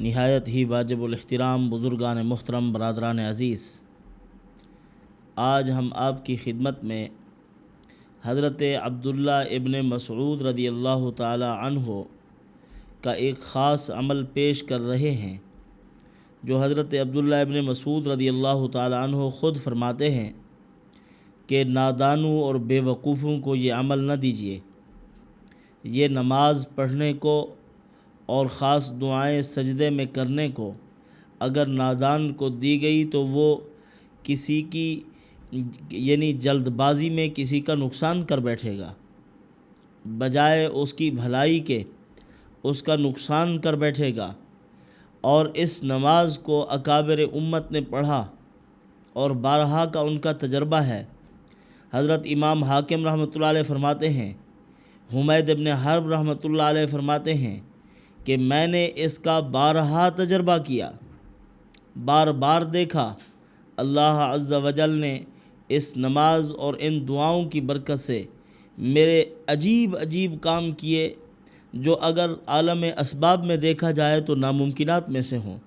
نہایت ہی واجب الاحترام بزرگان محترم برادران عزیز، آج ہم آپ کی خدمت میں حضرت عبداللہ ابن مسعود رضی اللہ تعالی عنہ کا ایک خاص عمل پیش کر رہے ہیں، جو حضرت عبداللہ ابن مسعود رضی اللہ تعالی عنہ خود فرماتے ہیں کہ نادانوں اور بے وقوفوں کو یہ عمل نہ دیجیے۔ یہ نماز پڑھنے کو اور خاص دعائیں سجدے میں کرنے کو اگر نادان کو دی گئی تو وہ کسی کی جلد بازی میں کسی کا نقصان کر بیٹھے گا، بجائے اس کی بھلائی کے اس کا نقصان کر بیٹھے گا۔ اور اس نماز کو اکابر امت نے پڑھا اور بارہا کا ان کا تجربہ ہے۔ حضرت امام حاکم رحمۃ اللہ علیہ فرماتے ہیں، حمید ابن حرب رحمۃ اللہ علیہ فرماتے ہیں کہ میں نے اس کا بارہا تجربہ کیا، بار بار دیکھا۔ اللہ عز و جل نے اس نماز اور ان دعاؤں کی برکت سے میرے عجیب عجیب کام کیے جو اگر عالم اسباب میں دیکھا جائے تو ناممکنات میں سے ہوں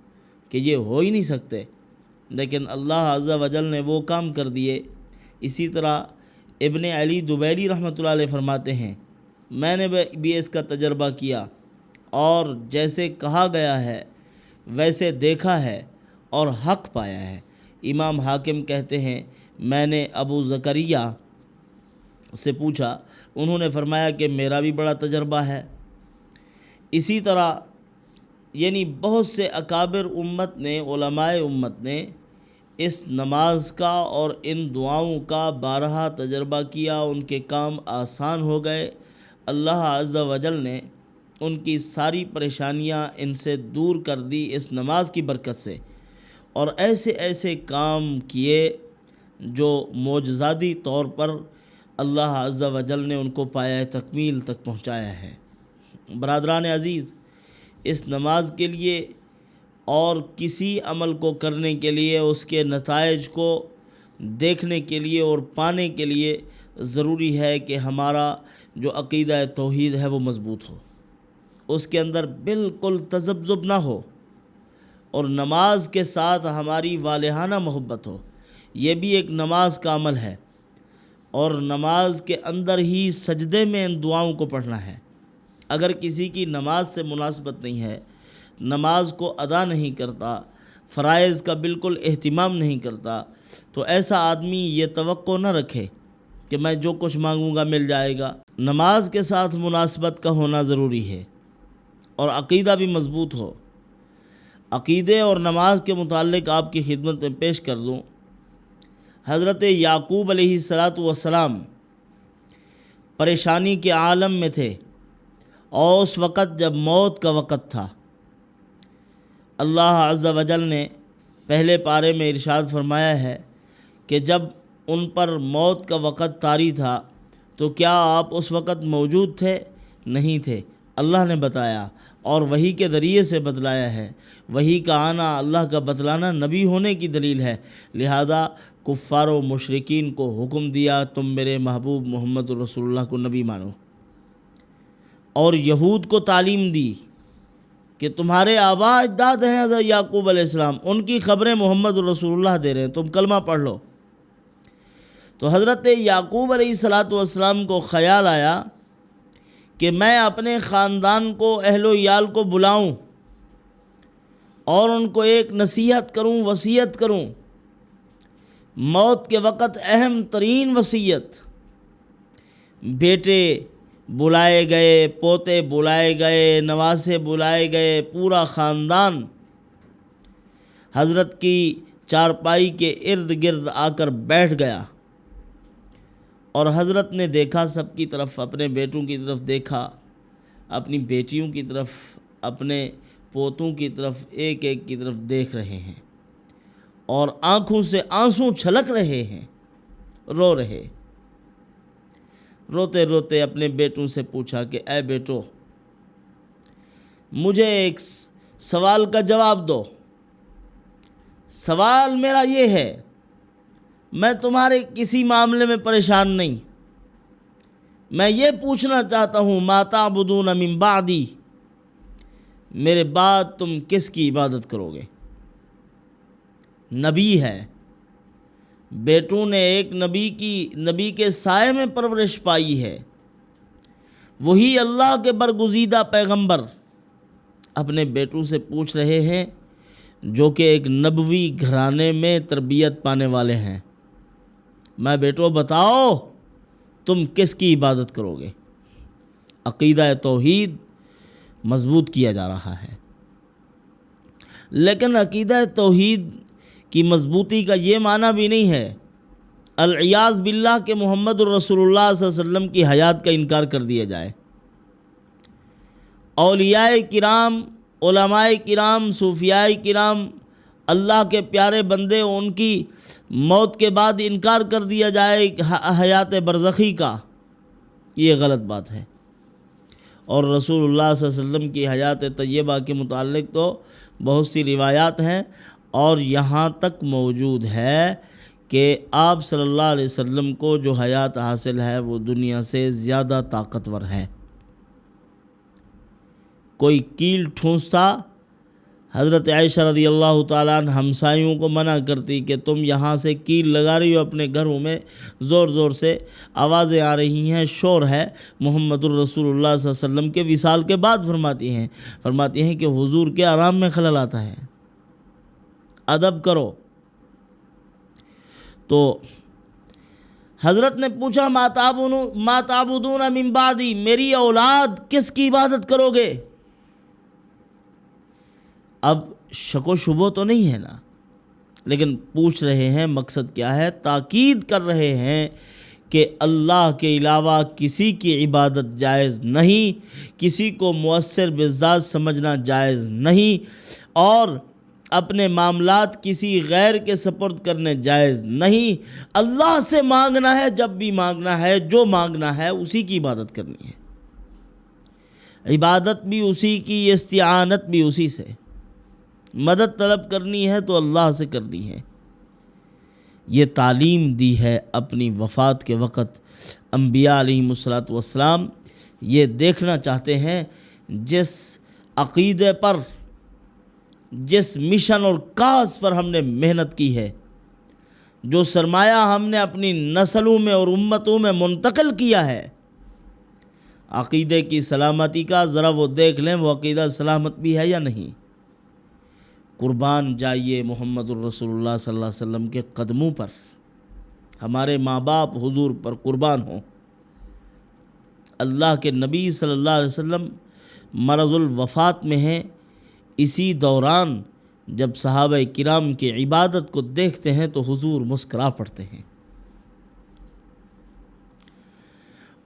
کہ یہ ہو ہی نہیں سکتے، لیکن اللہ عز و جل نے وہ کام کر دیے۔ اسی طرح ابن علی دبیلی رحمۃ اللہ علیہ فرماتے ہیں، میں نے بھی اس کا تجربہ کیا اور جیسے کہا گیا ہے ویسے دیکھا ہے اور حق پایا ہے۔ امام حاکم کہتے ہیں، میں نے ابو زکریا سے پوچھا، انہوں نے فرمایا کہ میرا بھی بڑا تجربہ ہے۔ اسی طرح بہت سے اکابر امت نے، علماء امت نے اس نماز کا اور ان دعاؤں کا بارہا تجربہ کیا، ان کے کام آسان ہو گئے۔ اللہ عز و جل نے ان کی ساری پریشانیاں ان سے دور کر دی اس نماز کی برکت سے، اور ایسے ایسے کام کیے جو معجزاتی طور پر اللہ عز و جل نے ان کو پایہ تکمیل تک پہنچایا ہے۔ برادران عزیز، اس نماز کے لیے اور کسی عمل کو کرنے کے لیے، اس کے نتائج کو دیکھنے کے لیے اور پانے کے لیے ضروری ہے کہ ہمارا جو عقیدہ توحید ہے وہ مضبوط ہو، اس کے اندر بالکل تذبذب نہ ہو، اور نماز کے ساتھ ہماری والہانہ محبت ہو۔ یہ بھی ایک نماز کا عمل ہے، اور نماز کے اندر ہی سجدے میں ان دعاؤں کو پڑھنا ہے۔ اگر کسی کی نماز سے مناسبت نہیں ہے، نماز کو ادا نہیں کرتا، فرائض کا بالکل اہتمام نہیں کرتا، تو ایسا آدمی یہ توقع نہ رکھے کہ میں جو کچھ مانگوں گا مل جائے گا۔ نماز کے ساتھ مناسبت کا ہونا ضروری ہے، اور عقیدہ بھی مضبوط ہو۔ عقیدے اور نماز کے متعلق آپ کی خدمت میں پیش کر دوں، حضرت یعقوب علیہ السلام پریشانی کے عالم میں تھے، اور اس وقت جب موت کا وقت تھا، اللہ عز و جل نے پہلے پارے میں ارشاد فرمایا ہے کہ جب ان پر موت کا وقت طاری تھا تو کیا آپ اس وقت موجود تھے؟ نہیں تھے۔ اللہ نے بتایا اور وحی کے ذریعے سے بتلایا ہے۔ وحی کا آنا، اللہ کا بتلانا نبی ہونے کی دلیل ہے، لہذا کفار و مشرکین کو حکم دیا تم میرے محبوب محمد رسول اللہ کو نبی مانو، اور یہود کو تعلیم دی کہ تمہارے آباء اجداد ہیں حضرت یعقوب علیہ السلام، ان کی خبریں محمد رسول اللہ دے رہے ہیں، تم کلمہ پڑھ لو۔ تو حضرت یعقوب علیہ السلام کو خیال آیا کہ میں اپنے خاندان کو، اہل و عیال کو بلاؤں اور ان کو ایک نصیحت کروں، وصیت کروں۔ موت کے وقت اہم ترین وصیت۔ بیٹے بلائے گئے، پوتے بلائے گئے، نواسے بلائے گئے، پورا خاندان حضرت کی چارپائی کے ارد گرد آ کر بیٹھ گیا، اور حضرت نے دیکھا سب کی طرف، اپنے بیٹوں کی طرف دیکھا، اپنی بیٹیوں کی طرف، اپنے پوتوں کی طرف، ایک ایک کی طرف دیکھ رہے ہیں، اور آنکھوں سے آنسو چھلک رہے ہیں، رو رہے۔ روتے روتے اپنے بیٹوں سے پوچھا کہ اے بیٹو، مجھے ایک سوال کا جواب دو۔ سوال میرا یہ ہے، میں تمہارے کسی معاملے میں پریشان نہیں، میں یہ پوچھنا چاہتا ہوں ما تعبدون من بعدی، میرے بعد تم کس کی عبادت کرو گے؟ نبی ہے، بیٹوں نے ایک نبی کے سائے میں پرورش پائی ہے، وہی اللہ کے برگزیدہ پیغمبر اپنے بیٹوں سے پوچھ رہے ہیں جو کہ ایک نبوی گھرانے میں تربیت پانے والے ہیں، میں بیٹوں بتاؤ تم کس کی عبادت کرو گے؟ عقیدہ توحید مضبوط کیا جا رہا ہے، لیکن عقیدہ توحید کی مضبوطی کا یہ معنی بھی نہیں ہے العیاذ باللہ کہ محمد الرسول اللہ صلی اللہ علیہ وسلم کی حیات کا انکار کر دیا جائے۔ اولیاء کرام، علماء کرام، صوفیاء کرام، اللہ کے پیارے بندے، ان کی موت کے بعد انکار کر دیا جائے حیات برزخی کا، یہ غلط بات ہے۔ اور رسول اللہ صلی اللہ علیہ وسلم کی حیات طیبہ کے متعلق تو بہت سی روایات ہیں، اور یہاں تک موجود ہے کہ آپ صلی اللہ علیہ وسلم کو جو حیات حاصل ہے وہ دنیا سے زیادہ طاقتور ہے۔ کوئی کیل ٹھونستا، حضرت عائشہ رضی اللہ تعالیٰ عنہ ہمسایوں کو منع کرتی کہ تم یہاں سے کیل لگا رہی ہو اپنے گھروں میں، زور زور سے آوازیں آ رہی ہیں، شور ہے۔ محمد الرسول اللہ صلی اللہ علیہ وسلم کے وصال کے بعد فرماتی ہیں کہ حضور کے آرام میں خلل آتا ہے، ادب کرو۔ تو حضرت نے پوچھا ما تعبدون من بعدی، میری اولاد کس کی عبادت کرو گے؟ اب شک و شبہ تو نہیں ہے نا، لیکن پوچھ رہے ہیں، مقصد کیا ہے؟ تاکید کر رہے ہیں کہ اللہ کے علاوہ کسی کی عبادت جائز نہیں، کسی کو مؤثر بالذات سمجھنا جائز نہیں، اور اپنے معاملات کسی غیر کے سپرد کرنے جائز نہیں۔ اللہ سے مانگنا ہے، جب بھی مانگنا ہے، جو مانگنا ہے اسی کی عبادت کرنی ہے، عبادت بھی اسی کی، استعانت بھی اسی سے، مدد طلب کرنی ہے تو اللہ سے کرنی ہے۔ یہ تعلیم دی ہے اپنی وفات کے وقت انبیاء علیہم السلام۔ یہ دیکھنا چاہتے ہیں جس عقیدے پر، جس مشن اور کاز پر ہم نے محنت کی ہے، جو سرمایہ ہم نے اپنی نسلوں میں اور امتوں میں منتقل کیا ہے، عقیدے کی سلامتی کا ذرا وہ دیکھ لیں، وہ عقیدہ سلامت بھی ہے یا نہیں۔ قربان جائیے محمد الرسول اللہ صلی اللہ علیہ وسلم کے قدموں پر، ہمارے ماں باپ حضور پر قربان ہوں۔ اللہ کے نبی صلی اللہ علیہ وسلم مرض الوفات میں ہیں، اسی دوران جب صحابہ کرام کی عبادت کو دیکھتے ہیں تو حضور مسکرا پڑتے ہیں۔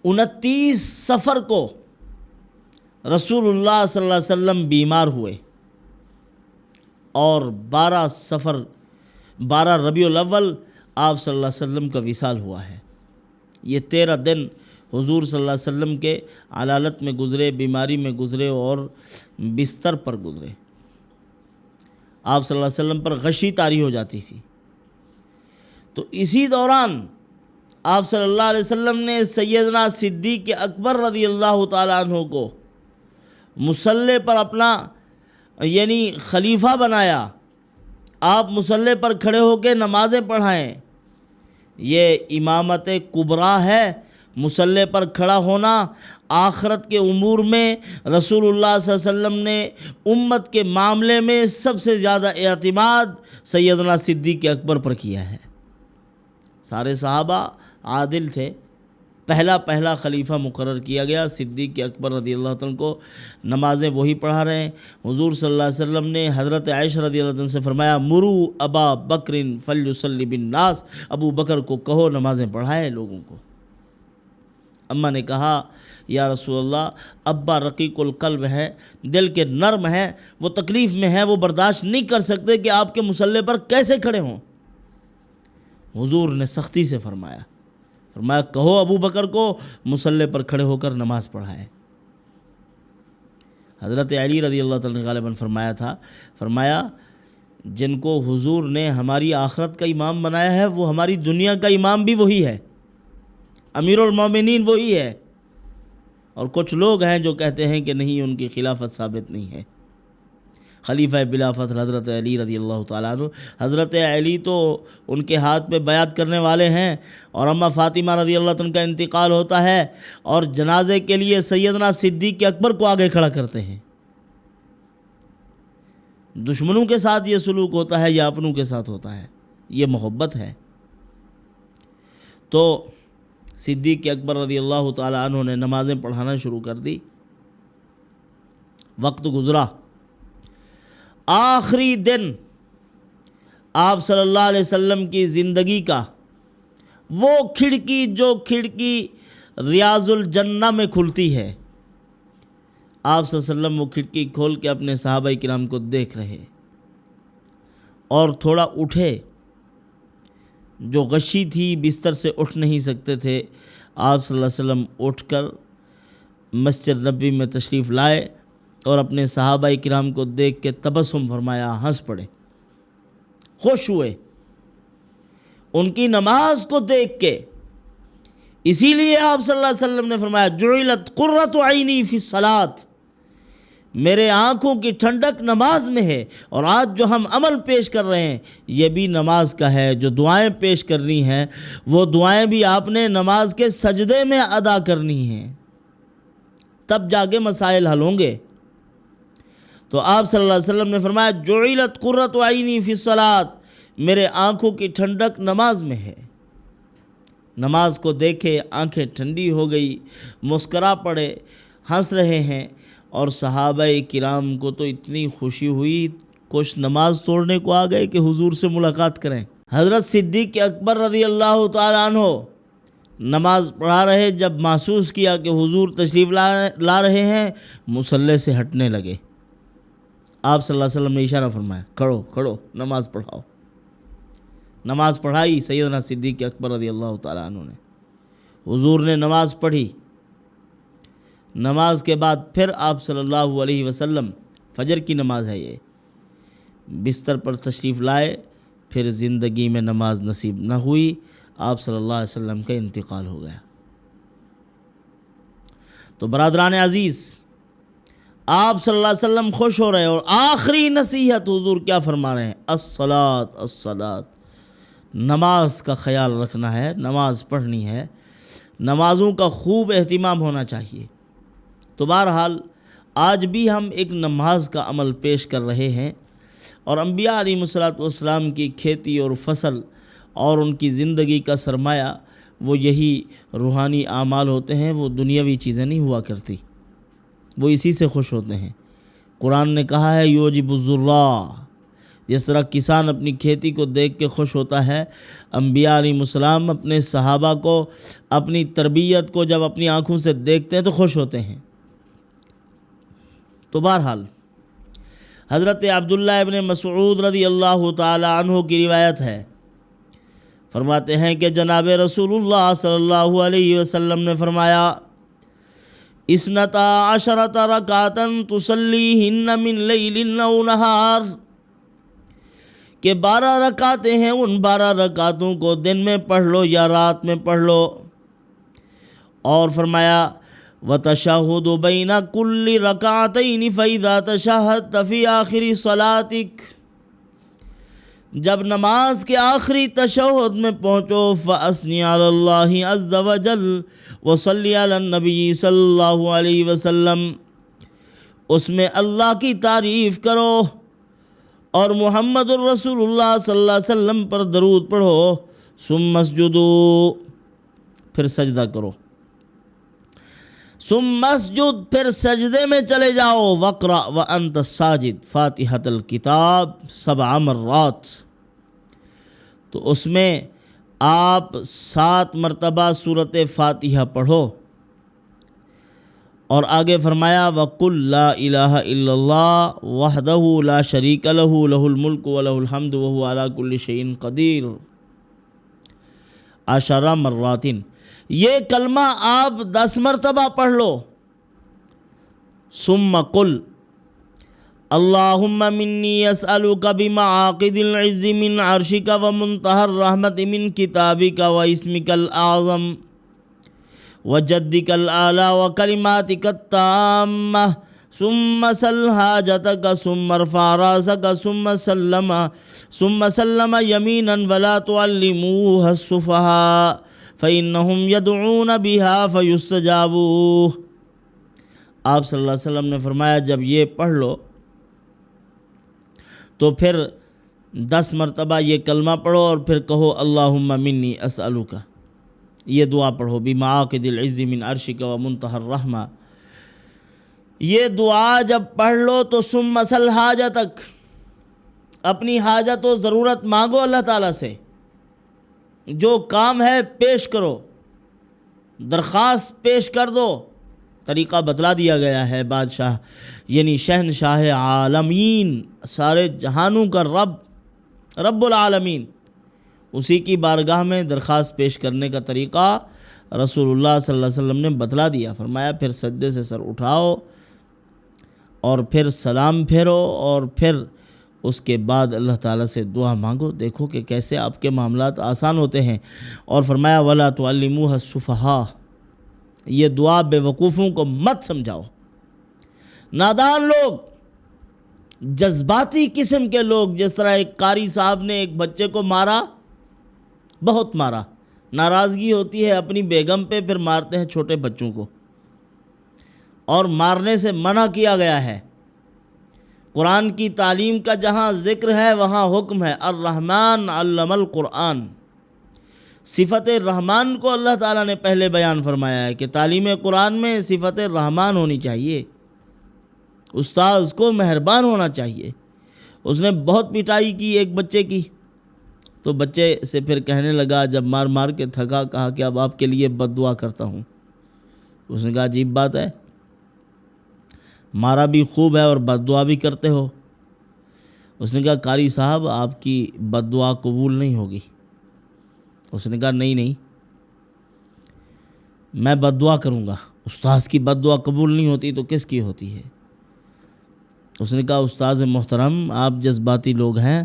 29 صفر کو رسول اللہ صلی اللہ علیہ وسلم بیمار ہوئے، اور 12 ربیع الاول آپ صلی اللہ علیہ وسلم کا وصال ہوا ہے۔ یہ 13 دن حضور صلی اللہ علیہ وسلم کے علالت میں گزرے، بیماری میں گزرے اور بستر پر گزرے۔ آپ صلی اللہ علیہ وسلم پر غشی طاری ہو جاتی تھی، تو اسی دوران آپ صلی اللہ علیہ وسلم نے سیدنا صدیق اکبر رضی اللہ تعالیٰ عنہ کو مصلی پر اپنا یعنی خلیفہ بنایا۔ آپ مصلی پر کھڑے ہو کے نمازیں پڑھائیں، یہ امامت کبریٰ ہے۔ مصلی پر کھڑا ہونا، آخرت کے امور میں رسول اللہ صلی اللہ علیہ وسلم نے امت کے معاملے میں سب سے زیادہ اعتماد سیدنا صدیق اکبر پر کیا ہے۔ سارے صحابہ عادل تھے، پہلا خلیفہ مقرر کیا گیا، صدیق اکبر رضی اللہ عنہ کو نمازیں وہی پڑھا رہے ہیں۔ حضور صلی اللہ علیہ وسلم نے حضرت عائشہ رضی اللہ عنہ سے فرمایا مرو ابا بکر فلیصلی بالناس، ابو بکر کو کہو نمازیں پڑھائے لوگوں کو۔ اماں نے کہا یا رسول اللہ، ابا رقیق القلب ہے، دل کے نرم ہیں، وہ تکلیف میں ہیں، وہ برداشت نہیں کر سکتے کہ آپ کے مصلی پر کیسے کھڑے ہوں۔ حضور نے سختی سے فرمایا کہو ابو بکر کو مصلی پر کھڑے ہو کر نماز پڑھائے۔ حضرت علی رضی اللہ تعالیٰ نے غالباً فرمایا جن کو حضور نے ہماری آخرت کا امام بنایا ہے وہ ہماری دنیا کا امام بھی وہی ہے، امیر المومنین وہی ہے۔ اور کچھ لوگ ہیں جو کہتے ہیں کہ نہیں، ان کی خلافت ثابت نہیں ہے۔ خلیفہ بلا فخر حضرت علی رضی اللہ تعالیٰ عنہ۔ حضرت علی تو ان کے ہاتھ پہ بیعت کرنے والے ہیں، اور اماں فاطمہ رضی اللہ عنہ کا انتقال ہوتا ہے اور جنازے کے لیے سیدنا صدیق اکبر کو آگے کھڑا کرتے ہیں۔ دشمنوں کے ساتھ یہ سلوک ہوتا ہے یا اپنوں کے ساتھ ہوتا ہے؟ یہ محبت ہے۔ تو صدیق اکبر رضی اللہ تعالیٰ عنہ نے نمازیں پڑھانا شروع کر دی۔ وقت گزرا، آخری دن آپ صلی اللہ علیہ وسلم کی زندگی کا وہ کھڑکی جو کھڑکی ریاض الجنہ میں کھلتی ہے، آپ صلی اللہ علیہ وسلم وہ کھڑکی کھول کے اپنے صحابہ کرام کو دیکھ رہے اور تھوڑا اٹھے، جو غشی تھی بستر سے اٹھ نہیں سکتے تھے، آپ صلی اللہ علیہ وسلم اٹھ کر مسجد نبوی میں تشریف لائے اور اپنے صحابہ کرام کو دیکھ کے تبسم فرمایا، ہنس پڑے، خوش ہوئے ان کی نماز کو دیکھ کے۔ اسی لیے آپ صلی اللہ علیہ وسلم نے فرمایا جعلت قرۃ عینی فی الصلاۃ، میرے آنکھوں کی ٹھنڈک نماز میں ہے۔ اور آج جو ہم عمل پیش کر رہے ہیں یہ بھی نماز کا ہے، جو دعائیں پیش کرنی ہیں وہ دعائیں بھی آپ نے نماز کے سجدے میں ادا کرنی ہیں، تب جا کے مسائل حل ہوں گے۔ تو آپ صلی اللہ علیہ وسلم نے فرمایا جعلت قرۃ عینی فی الصلاۃ، میرے آنکھوں کی ٹھنڈک نماز میں ہے۔ نماز کو دیکھے آنکھیں ٹھنڈی ہو گئی، مسکرا پڑے، ہنس رہے ہیں، اور صحابہ کرام کو تو اتنی خوشی ہوئی کچھ نماز توڑنے کو آ گئے کہ حضور سے ملاقات کریں۔ حضرت صدیق اکبر رضی اللہ تعالیٰ عنہ نماز پڑھا رہے، جب محسوس کیا کہ حضور تشریف لا رہے ہیں، مصلی سے ہٹنے لگے۔ آپ صلی اللہ علیہ وسلم نے اشارہ فرمایا کھڑو کھڑو نماز پڑھاؤ۔ نماز پڑھائی سیدنا صدیق اکبر رضی اللہ تعالیٰ عنہ نے، حضور نے نماز پڑھی۔ نماز کے بعد پھر آپ صلی اللہ علیہ وسلم، فجر کی نماز ہے یہ، بستر پر تشریف لائے، پھر زندگی میں نماز نصیب نہ ہوئی، آپ صلی اللہ علیہ وسلم کا انتقال ہو گیا۔ تو برادران عزیز، آپ صلی اللہ علیہ وسلم خوش ہو رہے ہیں، اور آخری نصیحت حضور کیا فرما رہے ہیں؟ الصلاۃ الصلاۃ، نماز کا خیال رکھنا ہے، نماز پڑھنی ہے، نمازوں کا خوب اہتمام ہونا چاہیے۔ تو بہرحال آج بھی ہم ایک نماز کا عمل پیش کر رہے ہیں، اور انبیاء علیہ الصلوۃ والسلام کی کھیتی اور فصل اور ان کی زندگی کا سرمایہ وہ یہی روحانی اعمال ہوتے ہیں، وہ دنیاوی چیزیں نہیں ہوا کرتی، وہ اسی سے خوش ہوتے ہیں۔ قرآن نے کہا ہے یوجب الزراع، جس طرح کسان اپنی کھیتی کو دیکھ کے خوش ہوتا ہے، انبیاء علیہ السلام اپنے صحابہ کو، اپنی تربیت کو جب اپنی آنکھوں سے دیکھتے ہیں تو خوش ہوتے ہیں۔ تو بہرحال حضرت عبداللہ ابن مسعود رضی اللہ تعالی عنہ کی روایت ہے، فرماتے ہیں کہ جناب رسول اللہ صلی اللہ علیہ وسلم نے فرمایا اثنتا عشرۃ رکعۃ تصلیہن من لیل او نہار، کہ 12 رکعتیں ہیں، ان 12 رکعتوں کو دن میں پڑھ لو یا رات میں پڑھ لو۔ اور فرمایا وَتَشَهُدُ بَيْنَ كُلِّ رَكَعَتَيْنِ فَإِذَا تَشَهَّدْتَ فِي آخِرِ صَلَاتِكَ، جب نماز کے آخری تشہد میں پہنچو فَأَثْنِ عَلَى اللَّهِ عَزَّ وَجَلَّ وَصَلِّ عَلَى النَّبِيِّ صلی اللہ علیہ وسلم، اس میں اللہ کی تعریف کرو اور محمد الرسول اللہ صلی اللہ علیہ وسلم پر درود پڑھو، ثم اسجدوا، پھر سجدہ کرو، ثم اسجد، پھر سجدے میں چلے جاؤ، وقرأ وانت ساجد فاتحۃ الکتاب 7 مرات، تو اس میں آپ 7 مرتبہ سورۃ فاتحہ پڑھو۔ اور آگے فرمایا وَقُلْ لَا إِلَهَ إِلَّا اللَّهُ وَحْدَهُ لَا شَرِيكَ لَهُ لَهُ الْمُلْكُ وَلَهُ الْحَمْدُ وَهُوَ عَلَى كُلِّ شَيْءٍ قَدِيرٌ 10 مرات، یہ کلمہ آپ 10 مرتبہ پڑھ لو۔ ثم قل اللہم منی اسألک بمعاقد العز من عرشک ومنتہى الرحمت من کتابک واسمک الأعظم وجدک الأعلی وکلماتک التامہ ثم سل حاجتك ثم ارفع راسك ثم سلم يمينا ولا تعلموها السفهاء فإنهم يدعون بها فيستجاب. آپ صلی اللہ علیہ وسلم نے فرمایا جب یہ پڑھ لو تو پھر 10 مرتبہ یہ کلمہ پڑھو اور پھر کہو اللہم منی اسألک. یہ دعا پڑھو بمعاقد العز من عرشک ومنتہى الرحمہ. یہ دعا جب پڑھ لو تو ثم سل حاجتک، اپنی حاجت و ضرورت مانگو اللہ تعالیٰ سے، جو کام ہے پیش کرو، درخواست پیش کر دو. طریقہ بتلا دیا گیا ہے. بادشاہ یعنی شہنشاہ عالمین، سارے جہانوں کا رب العالمین، اسی کی بارگاہ میں درخواست پیش کرنے کا طریقہ رسول اللہ صلی اللہ علیہ وسلم نے بتلا دیا. فرمایا پھر سجدے سے سر اٹھاؤ اور پھر سلام پھیرو اور پھر اس کے بعد اللہ تعالیٰ سے دعا مانگو. دیکھو کہ کیسے آپ کے معاملات آسان ہوتے ہیں. اور فرمایا وَلَا تُعَلِّمُوهَا السُّفَهَاءَ، یہ دعا بے وقوفوں کو مت سمجھاؤ. نادان لوگ، جذباتی قسم کے لوگ، جس طرح ایک قاری صاحب نے ایک بچے کو مارا، بہت مارا، ناراضگی ہوتی ہے اپنی بیگم پہ، پھر مارتے ہیں چھوٹے بچوں کو، اور مارنے سے منع کیا گیا ہے. قرآن کی تعلیم کا جہاں ذکر ہے وہاں حکم ہے. الرحمن علم القرآن، صفت رحمان کو اللہ تعالیٰ نے پہلے بیان فرمایا ہے کہ تعلیم قرآن میں صفت رحمان ہونی چاہیے. استاذ کو مہربان ہونا چاہیے. اس نے بہت پٹائی کی ایک بچے کی، تو بچے سے پھر کہنے لگا جب مار مار کے تھکا، کہا کہ اب آپ کے لیے بد دعا کرتا ہوں. اس نے کہا عجیب بات ہے، مارا بھی خوب ہے اور بد دعا بھی کرتے ہو. اس نے کہا قاری صاحب آپ کی بد دعا قبول نہیں ہوگی. اس نے کہا نہیں میں بد دعا کروں گا. استاذ کی بد دعا قبول نہیں ہوتی تو کس کی ہوتی ہے؟ اس نے کہا استاذ محترم آپ جذباتی لوگ ہیں،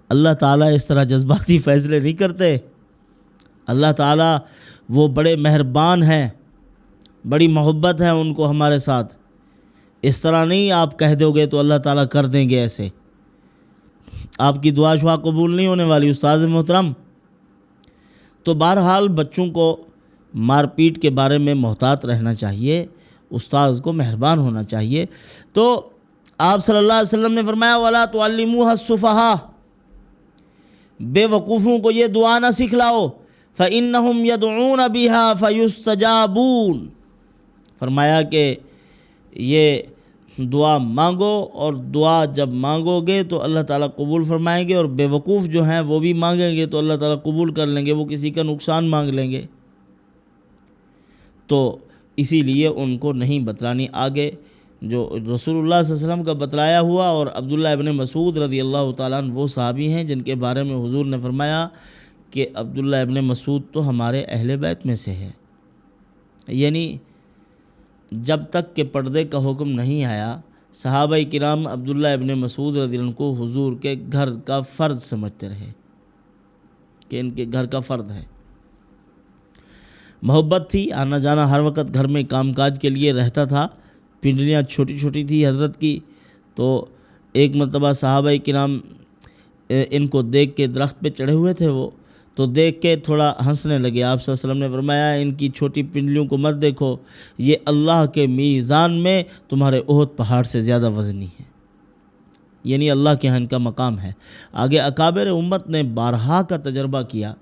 اللہ تعالیٰ اس طرح جذباتی فیصلے نہیں کرتے. اللہ تعالیٰ وہ بڑے مہربان ہیں، بڑی محبت ہے ان کو ہمارے ساتھ. اس طرح نہیں آپ کہہ دو گے تو اللہ تعالیٰ کر دیں گے. ایسے آپ کی دعا شعا قبول نہیں ہونے والی استاذ محترم. تو بہرحال بچوں کو مار پیٹ کے بارے میں محتاط رہنا چاہیے، استاذ کو مہربان ہونا چاہیے. تو آپ صلی اللہ علیہ وسلم نے فرمایا وَلَا تُعَلِّمُوهَا السُّفَهَاءَ، بے وقوفوں کو یہ دعا نہ سکھلاؤ. فَإِنَّهُمْ يَدْعُونَ بِهَا فَيُسْتَجَابُونَ، فرمایا کہ یہ دعا مانگو اور دعا جب مانگو گے تو اللہ تعالیٰ قبول فرمائیں گے، اور بے وقوف جو ہیں وہ بھی مانگیں گے تو اللہ تعالیٰ قبول کر لیں گے. وہ کسی کا نقصان مانگ لیں گے تو اسی لیے ان کو نہیں بتلانی. آگے جو رسول اللہ صلی اللہ علیہ وسلم کا بتلایا ہوا، اور عبداللہ ابن مسعود رضی اللہ تعالیٰ عنہ وہ صحابی ہیں جن کے بارے میں حضور نے فرمایا کہ عبداللہ ابن مسعود تو ہمارے اہل بیت میں سے ہے. یعنی جب تک کہ پردے کا حکم نہیں آیا صحابہ کرام عبداللہ ابن مسعود رضی اللہ عنہ کو حضور کے گھر کا فرد سمجھتے رہے کہ ان کے گھر کا فرد ہے. محبت تھی، آنا جانا ہر وقت گھر میں کام کاج کے لیے رہتا تھا. پنڈلیاں چھوٹی چھوٹی تھی حضرت کی. تو ایک مرتبہ صحابہ کرام ان کو دیکھ کے درخت پہ چڑھے ہوئے تھے، وہ تو دیکھ کے تھوڑا ہنسنے لگے. آپ صلی اللہ علیہ وسلم نے فرمایا ان کی چھوٹی پنڈلیوں کو مت دیکھو، یہ اللہ کے میزان میں تمہارے احد پہاڑ سے زیادہ وزنی ہے. یعنی اللہ کے ہاں ان کا مقام ہے. آگے اکابر امت نے بارہا کا تجربہ کیا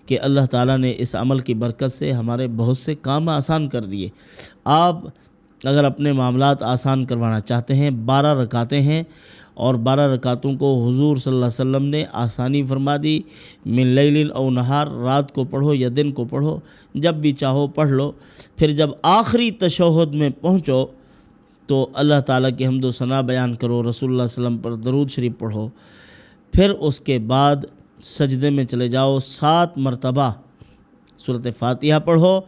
کہ اللہ تعالیٰ نے اس عمل کی برکت سے ہمارے بہت سے کام آسان کر دیے. آپ اگر اپنے معاملات آسان کروانا چاہتے ہیں 12 رکعتیں ہیں، اور 12 رکعتوں کو حضور صلی اللہ علیہ وسلم نے آسانی فرما دی. من لیل او نہار، رات کو پڑھو یا دن کو پڑھو، جب بھی چاہو پڑھ لو. پھر جب آخری تشہد میں پہنچو تو اللہ تعالیٰ کی حمد و ثنا بیان کرو، رسول اللہ صلی اللہ علیہ وسلم پر درود شریف پڑھو. پھر اس کے بعد سجدے میں چلے جاؤ، 7 مرتبہ سورۃ فاتحہ پڑھو،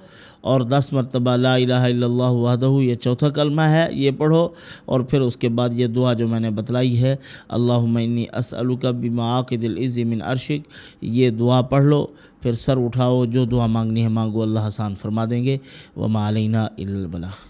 اور 10 مرتبہ لا الہ الا اللہ وحدہ، یہ چوتھا کلمہ ہے، یہ پڑھو. اور پھر اس کے بعد یہ دعا جو میں نے بتلائی ہے اللہم انی اسألک بمعاقد العز من عرشک، یہ دعا پڑھ لو. پھر سر اٹھاؤ، جو دعا مانگنی ہے مانگو، اللہ آسان فرما دیں گے. وما علینا الا البلاغ.